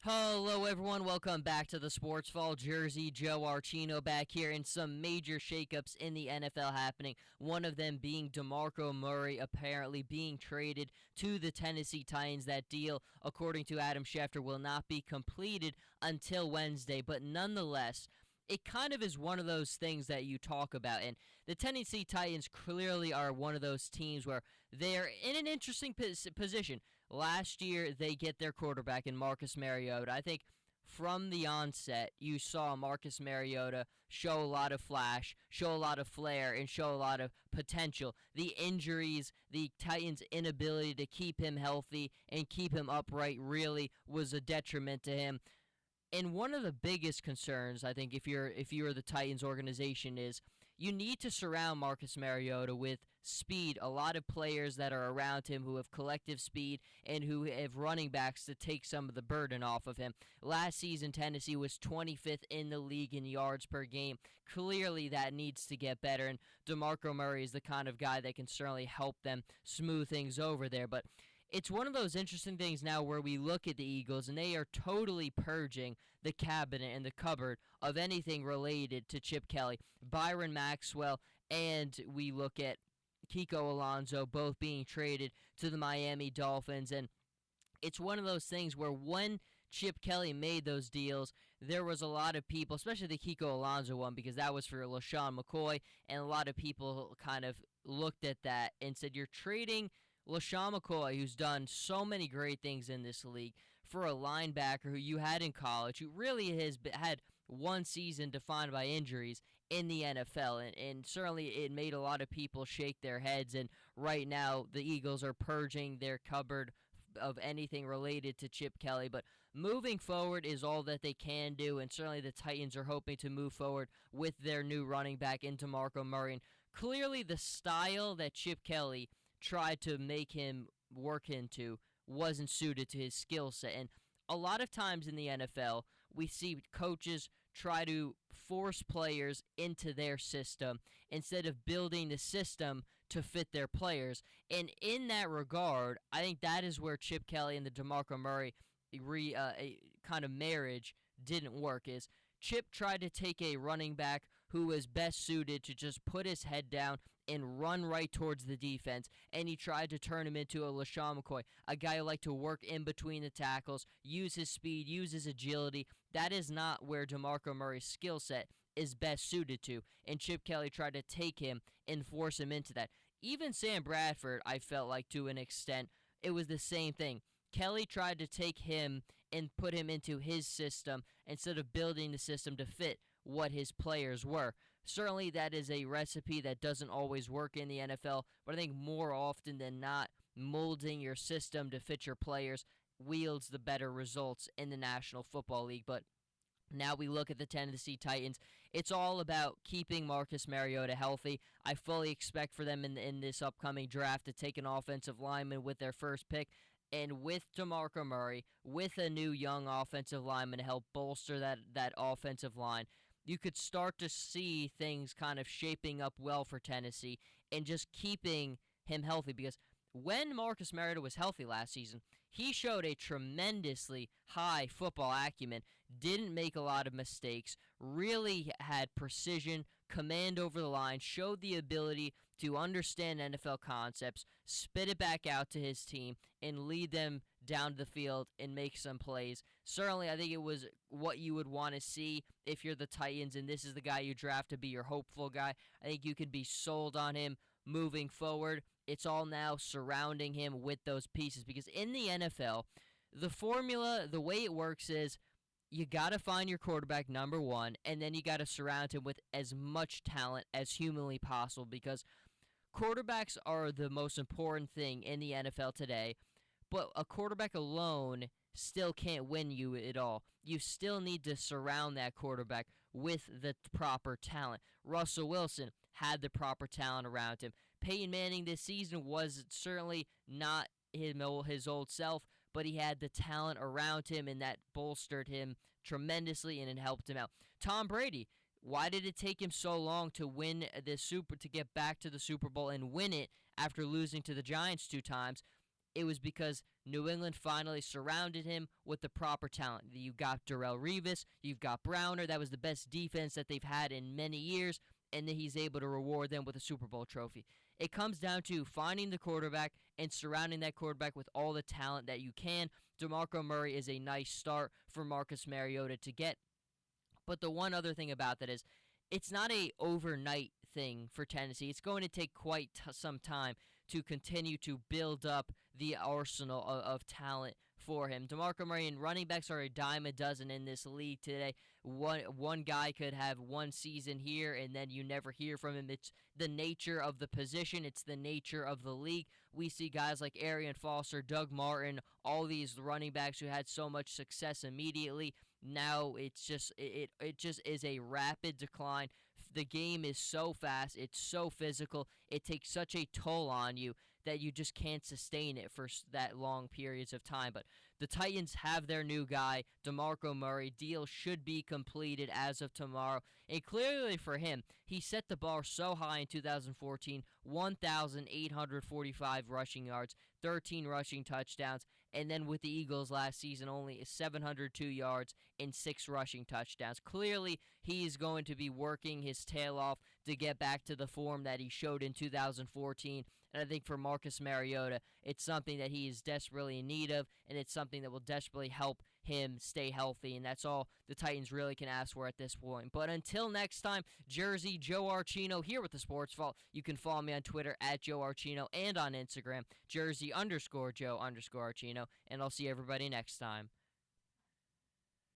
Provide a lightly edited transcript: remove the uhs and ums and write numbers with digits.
Hello, everyone. Welcome back to the Sports Fall. Jersey Joe Archino back here, and some major shakeups in the NFL happening. One of them being DeMarco Murray apparently being traded to the Tennessee Titans. That deal, according to Adam Schefter, will not be completed until Wednesday, but nonetheless, it kind of is one of those things that you talk about. And the Tennessee Titans clearly are one of those teams where they're in an interesting position. Last year, they get their quarterback in Marcus Mariota. I think from the onset, you saw Marcus Mariota show a lot of flash, show a lot of flair, and show a lot of potential. The injuries, the Titans' inability to keep him healthy and keep him upright really was a detriment to him. And one of the biggest concerns, I think, if you're the Titans organization, is you need to surround Marcus Mariota with speed. A lot of players that are around him who have collective speed and who have running backs to take some of the burden off of him. Last season, Tennessee was 25th in the league in yards per game. Clearly, that needs to get better, and DeMarco Murray is the kind of guy that can certainly help them smooth things over there. But it's one of those interesting things now where we look at the Eagles and they are totally purging the cabinet and the cupboard of anything related to Chip Kelly. Byron Maxwell, and we look at Kiko Alonso both being traded to the Miami Dolphins. And it's one of those things where when Chip Kelly made those deals, there was a lot of people, especially the Kiko Alonso one, because that was for LaShawn McCoy, and a lot of people kind of looked at that and said, you're trading LaShawn McCoy, who's done so many great things in this league, for a linebacker who you had in college, who really has had one season defined by injuries in the NFL. And certainly it made a lot of people shake their heads. And right now the Eagles are purging their cupboard of anything related to Chip Kelly. But moving forward is all that they can do, and certainly the Titans are hoping to move forward with their new running back in DeMarco Murray. And clearly the style that Chip Kelly tried to make him work into wasn't suited to his skill set. And a lot of times in the NFL, we see coaches try to force players into their system instead of building the system to fit their players. And in that regard, I think that is where Chip Kelly and the DeMarco Murray kind of marriage didn't work. Is Chip tried to take a running back who was best suited to just put his head down and run right towards the defense, and he tried to turn him into a LaShawn McCoy, a guy who liked to work in between the tackles, use his speed, use his agility. That is not where DeMarco Murray's skill set is best suited to, and Chip Kelly tried to take him and force him into that. Even Sam Bradford, I felt like to an extent, it was the same thing. Kelly tried to take him and put him into his system instead of building the system to fit what his players were. Certainly that is a recipe that doesn't always work in the NFL, but I think more often than not, molding your system to fit your players wields the better results in the National Football League. But now we look at the Tennessee Titans. It's all about keeping Marcus Mariota healthy. I fully expect for them in this upcoming draft to take an offensive lineman with their first pick. And with DeMarco Murray, with a new young offensive lineman to help bolster that offensive line, you could start to see things kind of shaping up well for Tennessee and just keeping him healthy. Because when Marcus Mariota was healthy last season, he showed a tremendously high football acumen, didn't make a lot of mistakes, really had precision, command over the line, showed the ability to understand NFL concepts, spit it back out to his team, and lead them down to the field and make some plays. Certainly, I think it was what you would want to see if you're the Titans and this is the guy you draft to be your hopeful guy. I think you can be sold on him moving forward. It's all now surrounding him with those pieces, because in the NFL, the formula, the way it works is you got to find your quarterback, number one, and then you got to surround him with as much talent as humanly possible, because quarterbacks are the most important thing in the NFL today, but a quarterback alone still can't win you it all. You still need to surround that quarterback with the proper talent. Russell Wilson had the proper talent around him. Peyton Manning this season was certainly not his old self, but he had the talent around him, and that bolstered him tremendously, and it helped him out. Tom Brady, why did it take him so long to win to get back to the Super Bowl and win it after losing to the Giants 2 times? it was because New England finally surrounded him with the proper talent. You've got Darrelle Revis, you've got Browner. That was the best defense that they've had in many years, and then he's able to reward them with a Super Bowl trophy. It comes down to finding the quarterback and surrounding that quarterback with all the talent that you can. DeMarco Murray is a nice start for Marcus Mariota to get. But the one other thing about that is it's not a overnight thing for Tennessee. It's going to take quite some time to continue to build up the arsenal of talent for him. DeMarco Murray and running backs are a dime a dozen in this league today. One guy could have one season here and then you never hear from him. It's the nature of the position. It's the nature of the league. We see guys like Arian Foster, Doug Martin, all these running backs who had so much success immediately. Now it's just it just is a rapid decline. The game is so fast, it's so physical, it takes such a toll on you that you just can't sustain it for that long periods of time. But the Titans have their new guy, DeMarco Murray. Deal should be completed as of tomorrow. And clearly for him, he set the bar so high in 2014, 1,845 rushing yards, 13 rushing touchdowns, and then with the Eagles last season, only 702 yards and 6 rushing touchdowns. Clearly, he's going to be working his tail off to get back to the form that he showed in 2014. And I think for Marcus Mariota, it's something that he is desperately in need of, and it's something that will desperately help him stay healthy, and that's all the Titans really can ask for at this point. But until next time, Jersey Joe Archino here with the Sports Vault. You can follow me on Twitter at Joe Archino and on Instagram, Jersey_Joe_Archino, and I'll see everybody next time.